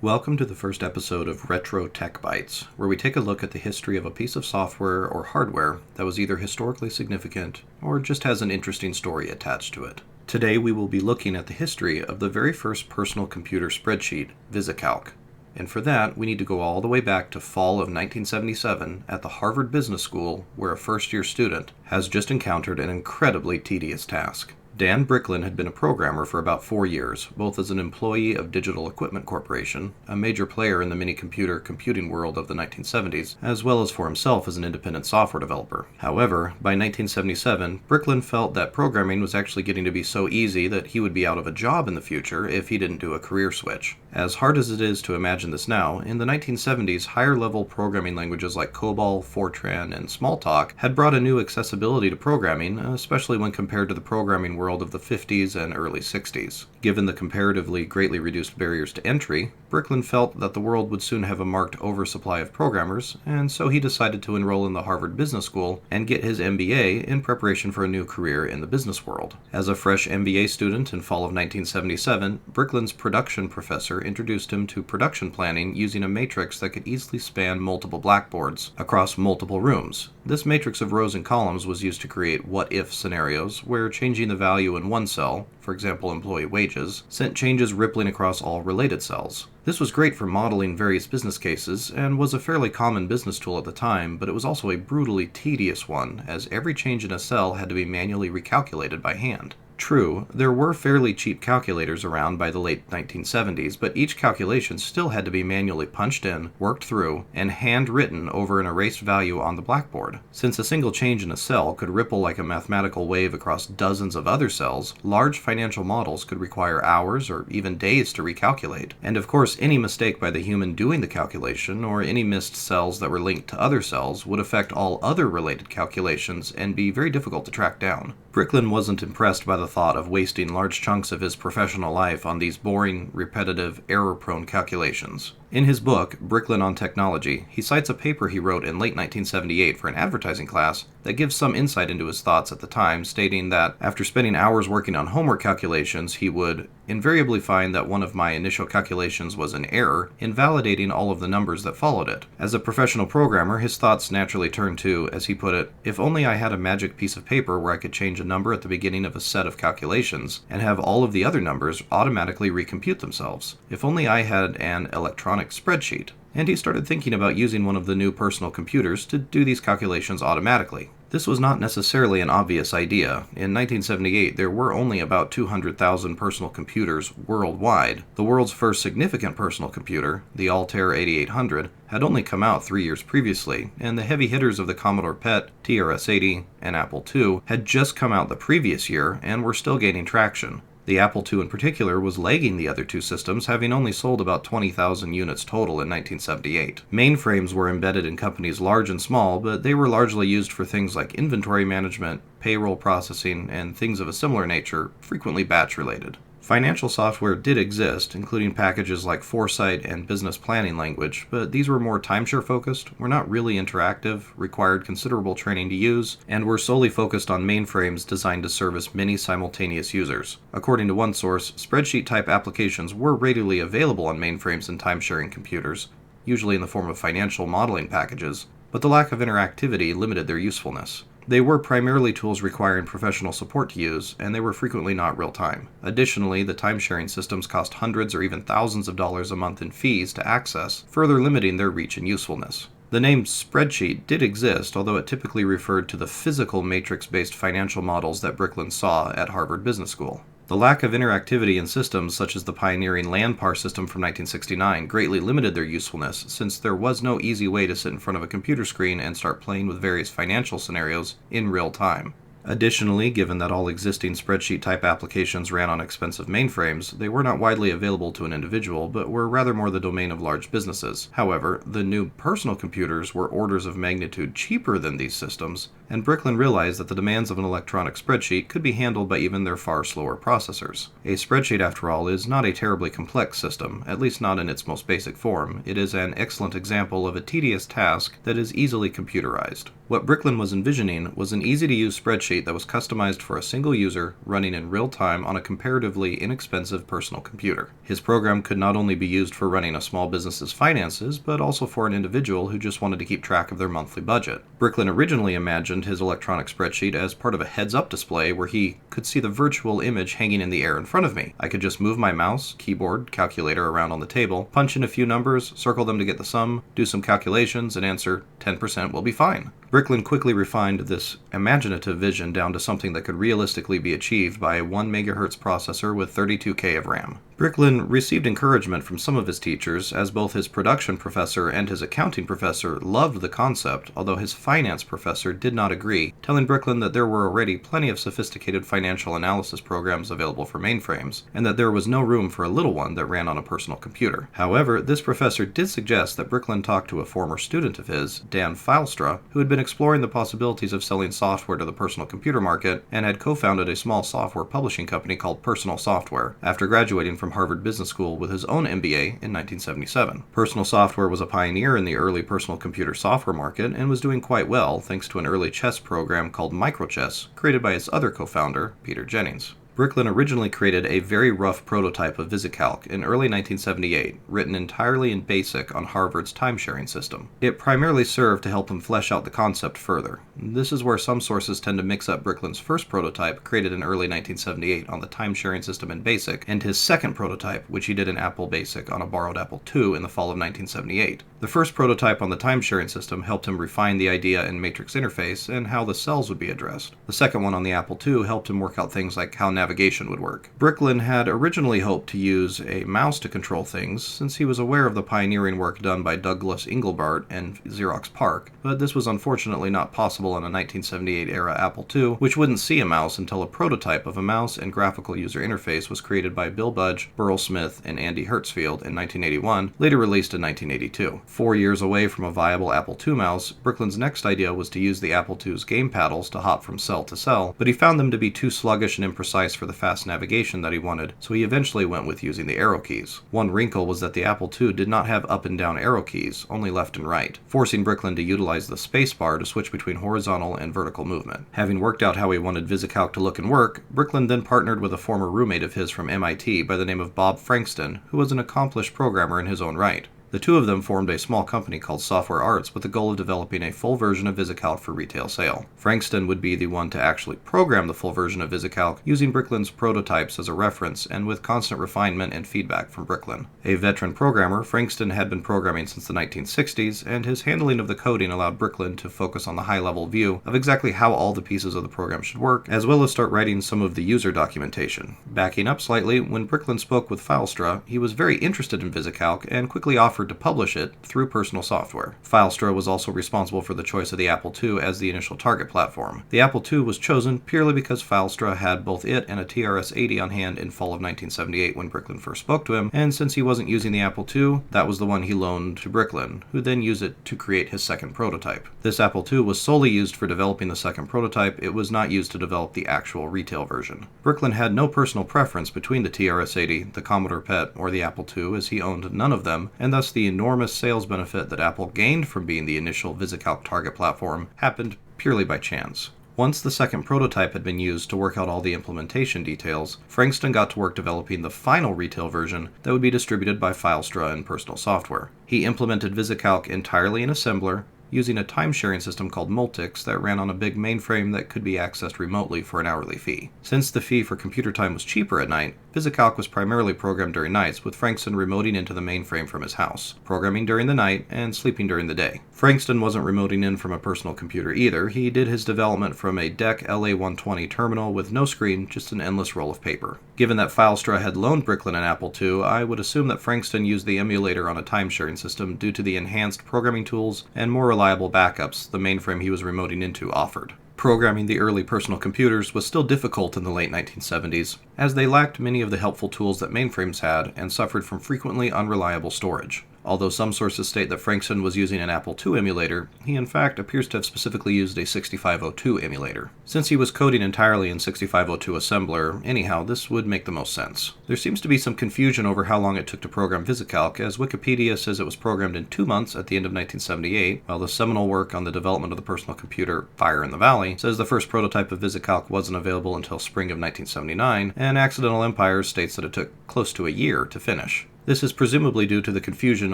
Welcome to the first episode of Retro Tech Bytes, where we take a look at the history of a piece of software or hardware that was either historically significant or just has an interesting story attached to it. Today we will be looking at the history of the very first personal computer spreadsheet, VisiCalc. And for that, we need to go all the way back to fall of 1977 at the Harvard Business School, where a first-year student has just encountered an incredibly tedious task. Dan Bricklin had been a programmer for about 4 years, both as an employee of Digital Equipment Corporation, a major player in the mini-computer computing world of the 1970s, as well as for himself as an independent software developer. However, by 1977, Bricklin felt that programming was actually getting to be so easy that he would be out of a job in the future if he didn't do a career switch. As hard as it is to imagine this now, in the 1970s, higher-level programming languages like COBOL, Fortran, and Smalltalk had brought a new accessibility to programming, especially when compared to the programming world of the 50s and early 60s. Given the comparatively greatly reduced barriers to entry, Bricklin felt that the world would soon have a marked oversupply of programmers, and so he decided to enroll in the Harvard Business School and get his MBA in preparation for a new career in the business world. As a fresh MBA student in fall of 1977, Bricklin's production professor introduced him to production planning using a matrix that could easily span multiple blackboards across multiple rooms. This matrix of rows and columns was used to create what-if scenarios, where changing the value in one cell, for example employee wages, sent changes rippling across all related cells. This was great for modeling various business cases, and was a fairly common business tool at the time, but it was also a brutally tedious one, as every change in a cell had to be manually recalculated by hand. True, there were fairly cheap calculators around by the late 1970s, but each calculation still had to be manually punched in, worked through, and handwritten over an erased value on the blackboard. Since a single change in a cell could ripple like a mathematical wave across dozens of other cells, large financial models could require hours or even days to recalculate. And of course, any mistake by the human doing the calculation, or any missed cells that were linked to other cells, would affect all other related calculations and be very difficult to track down. Bricklin wasn't impressed by the thought of wasting large chunks of his professional life on these boring, repetitive, error-prone calculations. In his book, Bricklin on Technology, he cites a paper he wrote in late 1978 for an advertising class that gives some insight into his thoughts at the time, stating that after spending hours working on homework calculations, he would invariably find that one of my initial calculations was an error, invalidating all of the numbers that followed it. As a professional programmer, his thoughts naturally turned to, as he put it, if only I had a magic piece of paper where I could change a number at the beginning of a set of calculations and have all of the other numbers automatically recompute themselves. If only I had an electronic spreadsheet. And he started thinking about using one of the new personal computers to do these calculations automatically. This was not necessarily an obvious idea. In 1978, there were only about 200,000 personal computers worldwide. The world's first significant personal computer, the Altair 8800, had only come out 3 years previously, and the heavy hitters of the Commodore PET, TRS-80, and Apple II had just come out the previous year and were still gaining traction. The Apple II in particular was lagging the other two systems, having only sold about 20,000 units total in 1978. Mainframes were embedded in companies large and small, but they were largely used for things like inventory management, payroll processing, and things of a similar nature, frequently batch-related. Financial software did exist, including packages like Foresight and Business Planning Language, but these were more timeshare focused, were not really interactive, required considerable training to use, and were solely focused on mainframes designed to service many simultaneous users. According to one source, spreadsheet-type applications were readily available on mainframes and timesharing computers, usually in the form of financial modeling packages, but the lack of interactivity limited their usefulness. They were primarily tools requiring professional support to use, and they were frequently not real-time. Additionally, the time-sharing systems cost hundreds or even thousands of dollars a month in fees to access, further limiting their reach and usefulness. The name spreadsheet did exist, although it typically referred to the physical matrix-based financial models that Bricklin saw at Harvard Business School. The lack of interactivity in systems such as the pioneering LANPAR system from 1969 greatly limited their usefulness, since there was no easy way to sit in front of a computer screen and start playing with various financial scenarios in real time. Additionally, given that all existing spreadsheet-type applications ran on expensive mainframes, they were not widely available to an individual, but were rather more the domain of large businesses. However, the new personal computers were orders of magnitude cheaper than these systems, and Bricklin realized that the demands of an electronic spreadsheet could be handled by even their far slower processors. A spreadsheet, after all, is not a terribly complex system, at least not in its most basic form. It is an excellent example of a tedious task that is easily computerized. What Bricklin was envisioning was an easy-to-use spreadsheet that was customized for a single user running in real time on a comparatively inexpensive personal computer. His program could not only be used for running a small business's finances, but also for an individual who just wanted to keep track of their monthly budget. Bricklin originally imagined his electronic spreadsheet as part of a heads-up display where he could see the virtual image hanging in the air in front of me. I could just move my mouse, keyboard, calculator around on the table, punch in a few numbers, circle them to get the sum, do some calculations, and answer 10% will be fine. Bricklin quickly refined this imaginative vision down to something that could realistically be achieved by a 1 MHz processor with 32K of RAM. Bricklin received encouragement from some of his teachers, as both his production professor and his accounting professor loved the concept, although his finance professor did not agree, telling Bricklin that there were already plenty of sophisticated financial analysis programs available for mainframes, and that there was no room for a little one that ran on a personal computer. However, this professor did suggest that Bricklin talk to a former student of his, Dan Filestra, who had been exploring the possibilities of selling software to the personal computer market and had co-founded a small software publishing company called Personal Software after graduating from Harvard Business School with his own MBA in 1977. Personal Software was a pioneer in the early personal computer software market and was doing quite well thanks to an early chess program called Microchess created by its other co-founder, Peter Jennings. Bricklin originally created a very rough prototype of VisiCalc in early 1978, written entirely in BASIC on Harvard's time-sharing system. It primarily served to help him flesh out the concept further. This is where some sources tend to mix up Bricklin's first prototype, created in early 1978 on the time-sharing system in BASIC, and his second prototype, which he did in Apple BASIC on a borrowed Apple II in the fall of 1978. The first prototype on the time-sharing system helped him refine the idea and matrix interface and how the cells would be addressed. The second one on the Apple II helped him work out things like how navigation would work. Bricklin had originally hoped to use a mouse to control things, since he was aware of the pioneering work done by Douglas Engelbart and Xerox PARC, but this was unfortunately not possible on a 1978-era Apple II, which wouldn't see a mouse until a prototype of a mouse and graphical user interface was created by Bill Budge, Burrell Smith, and Andy Hertzfield in 1981, later released in 1982. 4 years away from a viable Apple II mouse, Bricklin's next idea was to use the Apple II's game paddles to hop from cell to cell, but he found them to be too sluggish and imprecise for the fast navigation that he wanted, so he eventually went with using the arrow keys. One wrinkle was that the Apple II did not have up and down arrow keys, only left and right, forcing Bricklin to utilize the spacebar to switch between horizontal and vertical movement. Having worked out how he wanted VisiCalc to look and work, Bricklin then partnered with a former roommate of his from MIT by the name of Bob Frankston, who was an accomplished programmer in his own right. The two of them formed a small company called Software Arts with the goal of developing a full version of VisiCalc for retail sale. Frankston would be the one to actually program the full version of VisiCalc, using Bricklin's prototypes as a reference and with constant refinement and feedback from Bricklin. A veteran programmer, Frankston had been programming since the 1960s, and his handling of the coding allowed Bricklin to focus on the high-level view of exactly how all the pieces of the program should work, as well as start writing some of the user documentation. Backing up slightly, when Bricklin spoke with Filestra, he was very interested in VisiCalc and quickly offered to publish it through Personal Software. Filestra was also responsible for the choice of the Apple II as the initial target platform. The Apple II was chosen purely because Filestra had both it and a TRS-80 on hand in fall of 1978 when Bricklin first spoke to him, and since he wasn't using the Apple II, that was the one he loaned to Bricklin, who then used it to create his second prototype. This Apple II was solely used for developing the second prototype. It was not used to develop the actual retail version. Bricklin had no personal preference between the TRS-80, the Commodore PET, or the Apple II, as he owned none of them, and thus the enormous sales benefit that Apple gained from being the initial VisiCalc target platform happened purely by chance. Once the second prototype had been used to work out all the implementation details, Frankston got to work developing the final retail version that would be distributed by Filestra and Personal Software. He implemented VisiCalc entirely in assembler, using a time-sharing system called Multics that ran on a big mainframe that could be accessed remotely for an hourly fee. Since the fee for computer time was cheaper at night, VisiCalc was primarily programmed during nights, with Frankston remoting into the mainframe from his house, programming during the night and sleeping during the day. Frankston wasn't remoting in from a personal computer either. He did his development from a DEC LA120 terminal with no screen, just an endless roll of paper. Given that Filestra had loaned Bricklin an Apple II, I would assume that Frankston used the emulator on a time-sharing system due to the enhanced programming tools and more reliable backups the mainframe he was remoting into offered. Programming the early personal computers was still difficult in the late 1970s, as they lacked many of the helpful tools that mainframes had and suffered from frequently unreliable storage. Although some sources state that Frankston was using an Apple II emulator, he in fact appears to have specifically used a 6502 emulator. Since he was coding entirely in 6502 assembler, anyhow, this would make the most sense. There seems to be some confusion over how long it took to program VisiCalc, as Wikipedia says it was programmed in 2 months at the end of 1978, while the seminal work on the development of the personal computer, Fire in the Valley, says the first prototype of VisiCalc wasn't available until spring of 1979, and Accidental Empires states that it took close to a year to finish. This is presumably due to the confusion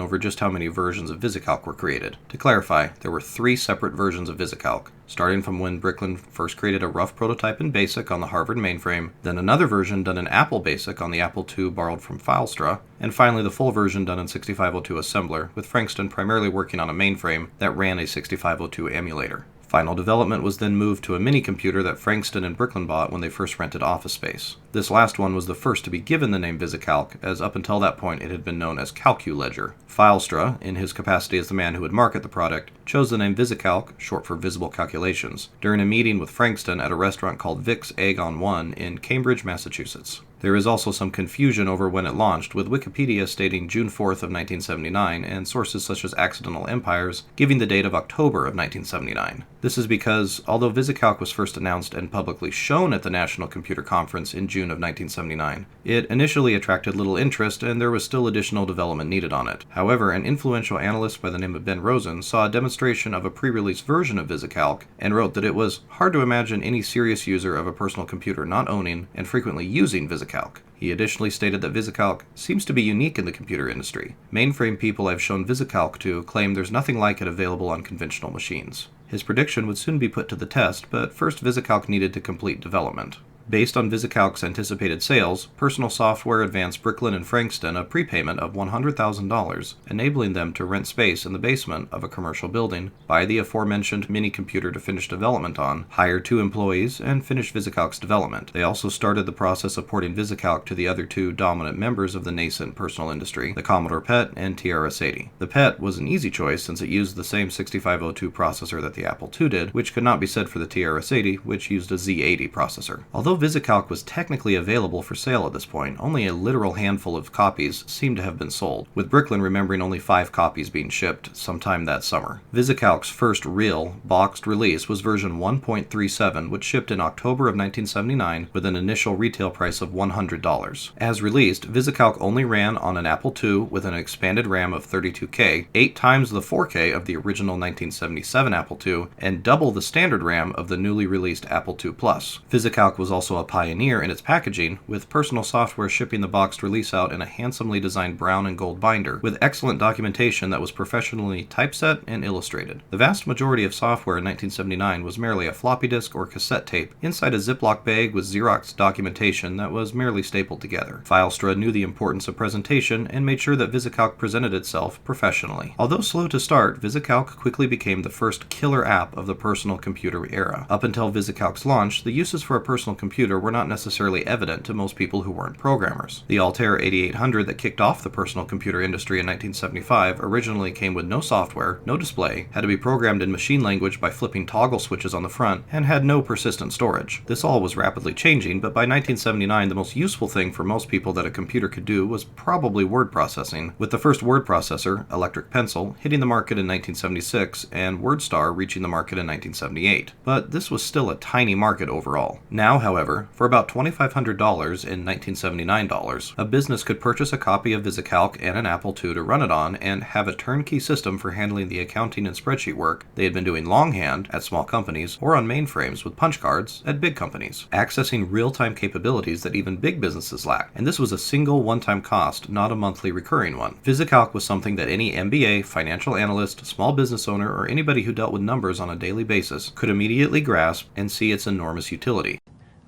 over just how many versions of VisiCalc were created. To clarify, there were 3 separate versions of VisiCalc, starting from when Bricklin first created a rough prototype in BASIC on the Harvard mainframe, then another version done in Apple BASIC on the Apple II borrowed from Filestra, and finally the full version done in 6502 assembler, with Frankston primarily working on a mainframe that ran a 6502 emulator. Final development was then moved to a mini-computer that Frankston and Bricklin bought when they first rented office space. This last one was the first to be given the name VisiCalc, as up until that point it had been known as CalcuLedger. Filestra, in his capacity as the man who would market the product, chose the name VisiCalc, short for Visible Calculations, during a meeting with Frankston at a restaurant called Vic's Egg on One in Cambridge, Massachusetts. There is also some confusion over when it launched, with Wikipedia stating June 4th of 1979 and sources such as Accidental Empires giving the date of October of 1979. This is because, although VisiCalc was first announced and publicly shown at the National Computer Conference in June of 1979, it initially attracted little interest and there was still additional development needed on it. However, an influential analyst by the name of Ben Rosen saw a demonstration of a pre-release version of VisiCalc and wrote that it was hard to imagine any serious user of a personal computer not owning and frequently using VisiCalc. He additionally stated that VisiCalc seems to be unique in the computer industry. Mainframe people I've shown VisiCalc to claim there's nothing like it available on conventional machines. His prediction would soon be put to the test, but first VisiCalc needed to complete development. Based on VisiCalc's anticipated sales, Personal Software advanced Bricklin and Frankston a prepayment of $100,000, enabling them to rent space in the basement of a commercial building, buy the aforementioned mini-computer to finish development on, hire 2 employees, and finish VisiCalc's development. They also started the process of porting VisiCalc to the other 2 dominant members of the nascent personal industry, the Commodore PET and TRS-80. The PET was an easy choice since it used the same 6502 processor that the Apple II did, which could not be said for the TRS-80, which used a Z80 processor. Although VisiCalc was technically available for sale at this point, only a literal handful of copies seemed to have been sold, with Bricklin remembering only 5 copies being shipped sometime that summer. VisiCalc's first real, boxed release was version 1.37, which shipped in October of 1979 with an initial retail price of $100. As released, VisiCalc only ran on an Apple II with an expanded RAM of 32K, 8 times the 4K of the original 1977 Apple II, and double the standard RAM of the newly released Apple II Plus. VisiCalc was also a pioneer in its packaging, with Personal Software shipping the boxed release out in a handsomely designed brown and gold binder, with excellent documentation that was professionally typeset and illustrated. The vast majority of software in 1979 was merely a floppy disk or cassette tape inside a Ziploc bag with Xerox documentation that was merely stapled together. Filestra knew the importance of presentation and made sure that VisiCalc presented itself professionally. Although slow to start, VisiCalc quickly became the first killer app of the personal computer era. Up until VisiCalc's launch, the uses for a personal computer were not necessarily evident to most people who weren't programmers. The Altair 8800 that kicked off the personal computer industry in 1975 originally came with no software, no display, had to be programmed in machine language by flipping toggle switches on the front, and had no persistent storage. This all was rapidly changing, but by 1979 the most useful thing for most people that a computer could do was probably word processing, with the first word processor, Electric Pencil, hitting the market in 1976 and WordStar reaching the market in 1978. But this was still a tiny market overall. Now, however, for about $2,500 in 1979 dollars, a business could purchase a copy of VisiCalc and an Apple II to run it on and have a turnkey system for handling the accounting and spreadsheet work they had been doing longhand at small companies or on mainframes with punch cards at big companies, accessing real-time capabilities that even big businesses lack. And this was a single one-time cost, not a monthly recurring one. VisiCalc was something that any MBA, financial analyst, small business owner, or anybody who dealt with numbers on a daily basis could immediately grasp and see its enormous utility.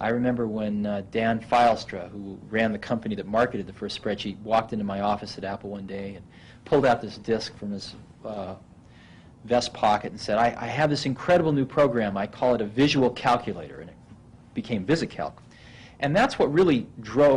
I remember when Dan Filestra, who ran the company that marketed the first spreadsheet, walked into my office at Apple one day and pulled out this disk from his vest pocket and said, I have this incredible new program. I call it a visual calculator, and it became VisiCalc. And that's what really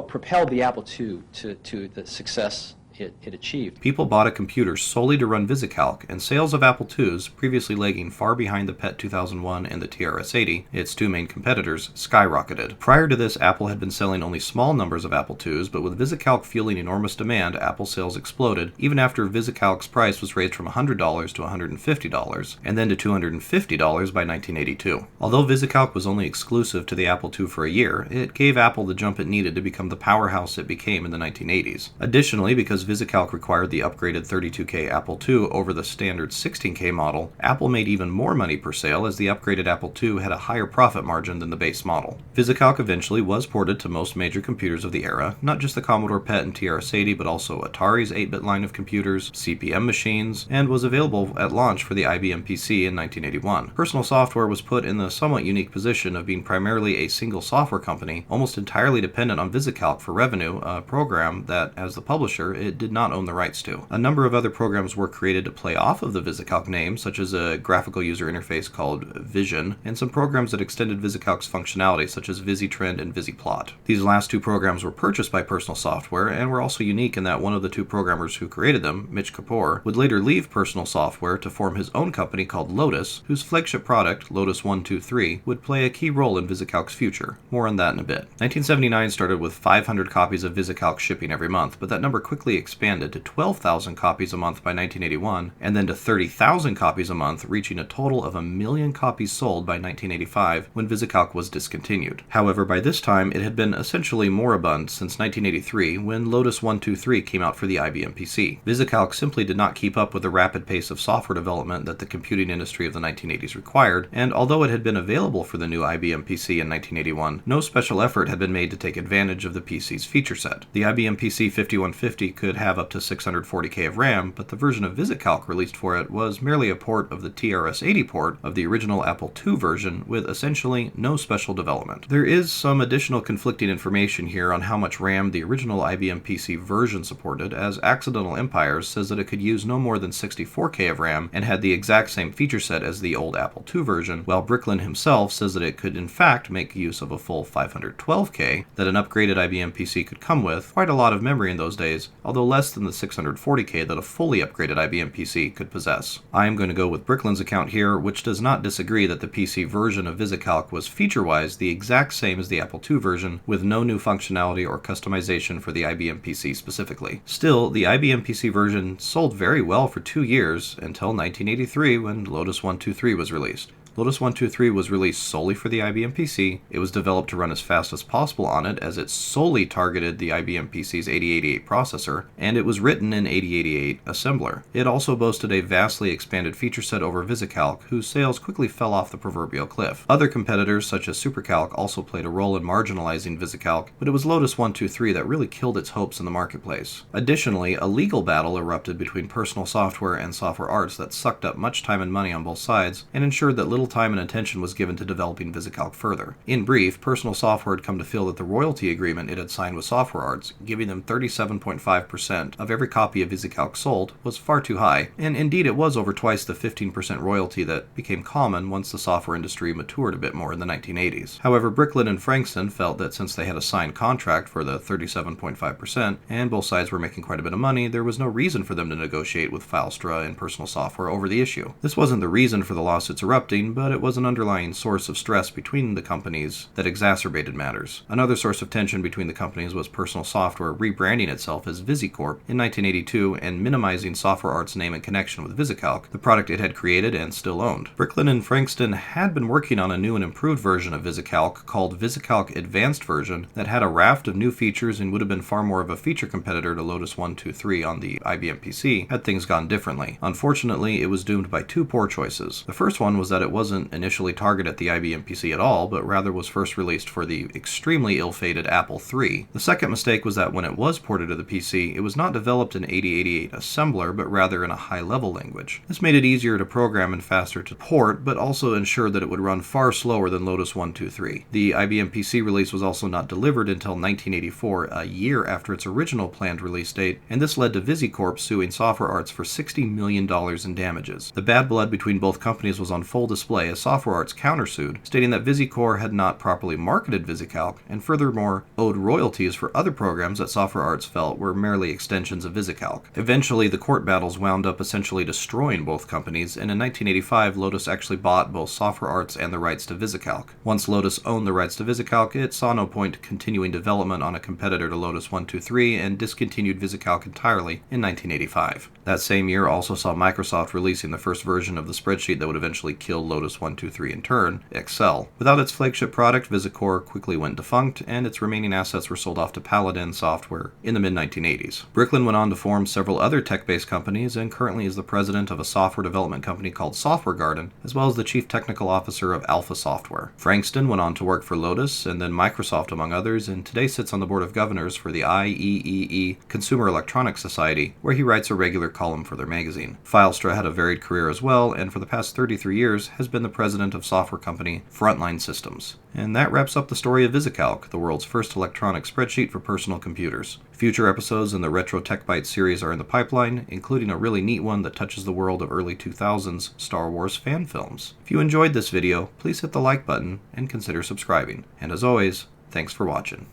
propelled the Apple II to the success it achieved. People bought a computer solely to run VisiCalc, and sales of Apple IIs, previously lagging far behind the PET 2001 and the TRS-80, its two main competitors, skyrocketed. Prior to this, Apple had been selling only small numbers of Apple IIs, but with VisiCalc fueling enormous demand, Apple sales exploded, even after VisiCalc's price was raised from $100 to $150, and then to $250 by 1982. Although VisiCalc was only exclusive to the Apple II for a year, it gave Apple the jump it needed to become the powerhouse it became in the 1980s. Additionally, because VisiCalc required the upgraded 32K Apple II over the standard 16K model, Apple made even more money per sale as the upgraded Apple II had a higher profit margin than the base model. VisiCalc eventually was ported to most major computers of the era, not just the Commodore PET and TRS-80, but also Atari's 8-bit line of computers, CP/M machines, and was available at launch for the IBM PC in 1981. Personal Software was put in the somewhat unique position of being primarily a single software company, almost entirely dependent on VisiCalc for revenue, a program that, as the publisher, it did not own the rights to. A number of other programs were created to play off of the VisiCalc name, such as a graphical user interface called Vision, and some programs that extended VisiCalc's functionality, such as VisiTrend and VisiPlot. These last two programs were purchased by Personal Software, and were also unique in that one of the two programmers who created them, Mitch Kapor, would later leave Personal Software to form his own company called Lotus, whose flagship product, Lotus 123, would play a key role in VisiCalc's future. More on that in a bit. 1979 started with 500 copies of VisiCalc shipping every month, but that number quickly expanded to 12,000 copies a month by 1981, and then to 30,000 copies a month, reaching a total of 1 million copies sold by 1985 when VisiCalc was discontinued. However, by this time it had been essentially moribund since 1983 when Lotus 123 came out for the IBM PC. VisiCalc simply did not keep up with the rapid pace of software development that the computing industry of the 1980s required, and although it had been available for the new IBM PC in 1981, no special effort had been made to take advantage of the PC's feature set. The IBM PC 5150 could have up to 640K of RAM, but the version of VisiCalc released for it was merely a port of the TRS-80 port of the original Apple II version with essentially no special development. There is some additional conflicting information here on how much RAM the original IBM PC version supported, as Accidental Empires says that it could use no more than 64K of RAM and had the exact same feature set as the old Apple II version, while Bricklin himself says that it could in fact make use of a full 512K that an upgraded IBM PC could come with, quite a lot of memory in those days, although less than the 640K that a fully upgraded IBM PC could possess. I am going to go with Bricklin's account here, which does not disagree that the PC version of VisiCalc was feature-wise the exact same as the Apple II version, with no new functionality or customization for the IBM PC specifically. Still, the IBM PC version sold very well for 2 years, until 1983 when Lotus 123 was released. Lotus 123 was released solely for the IBM PC. It was developed to run as fast as possible on it, as it solely targeted the IBM PC's 8088 processor, and it was written in 8088 assembler. It also boasted a vastly expanded feature set over VisiCalc, whose sales quickly fell off the proverbial cliff. Other competitors, such as SuperCalc, also played a role in marginalizing VisiCalc, but it was Lotus 123 that really killed its hopes in the marketplace. Additionally, a legal battle erupted between Personal Software and Software Arts that sucked up much time and money on both sides, and ensured that little time and attention was given to developing VisiCalc further. In brief, Personal Software had come to feel that the royalty agreement it had signed with Software Arts, giving them 37.5% of every copy of VisiCalc sold, was far too high, and indeed it was over twice the 15% royalty that became common once the software industry matured a bit more in the 1980s. However, Bricklin and Frankston felt that since they had a signed contract for the 37.5%, and both sides were making quite a bit of money, there was no reason for them to negotiate with Filestra and Personal Software over the issue. This wasn't the reason for the lawsuits erupting, but it was an underlying source of stress between the companies that exacerbated matters. Another source of tension between the companies was Personal Software rebranding itself as VisiCorp in 1982 and minimizing Software Arts' name and connection with VisiCalc, the product it had created and still owned. Bricklin and Frankston had been working on a new and improved version of VisiCalc called VisiCalc Advanced Version that had a raft of new features and would have been far more of a feature competitor to Lotus 123 on the IBM PC had things gone differently. Unfortunately, it was doomed by two poor choices. The first one was that it wasn't initially targeted at the IBM PC at all, but rather was first released for the extremely ill-fated Apple III. The second mistake was that when it was ported to the PC, it was not developed in 8088 assembler, but rather in a high-level language. This made it easier to program and faster to port, but also ensured that it would run far slower than Lotus 123. The IBM PC release was also not delivered until 1984, a year after its original planned release date, and this led to VisiCorp suing Software Arts for $60 million in damages. The bad blood between both companies was on full display display as Software Arts countersued, stating that VisiCore had not properly marketed VisiCalc, and furthermore owed royalties for other programs that Software Arts felt were merely extensions of VisiCalc. Eventually, the court battles wound up essentially destroying both companies, and in 1985, Lotus actually bought both Software Arts and the rights to VisiCalc. Once Lotus owned the rights to VisiCalc, it saw no point continuing development on a competitor to Lotus 123 and discontinued VisiCalc entirely in 1985. That same year also saw Microsoft releasing the first version of the spreadsheet that would eventually kill Lotus 123 in turn, Excel. Without its flagship product, VisiCore quickly went defunct, and its remaining assets were sold off to Paladin Software in the mid-1980s. Bricklin went on to form several other tech-based companies and currently is the president of a software development company called Software Garden, as well as the chief technical officer of Alpha Software. Frankston went on to work for Lotus and then Microsoft among others, and today sits on the board of governors for the IEEE Consumer Electronics Society, where he writes a regular column for their magazine. Filestra had a varied career as well, and for the past 33 years has been the president of software company Frontline Systems. And that wraps up the story of VisiCalc, the world's first electronic spreadsheet for personal computers. Future episodes in the Retro Tech Bytes series are in the pipeline, including a really neat one that touches the world of early 2000s Star Wars fan films. If you enjoyed this video, please hit the like button and consider subscribing. And as always, thanks for watching.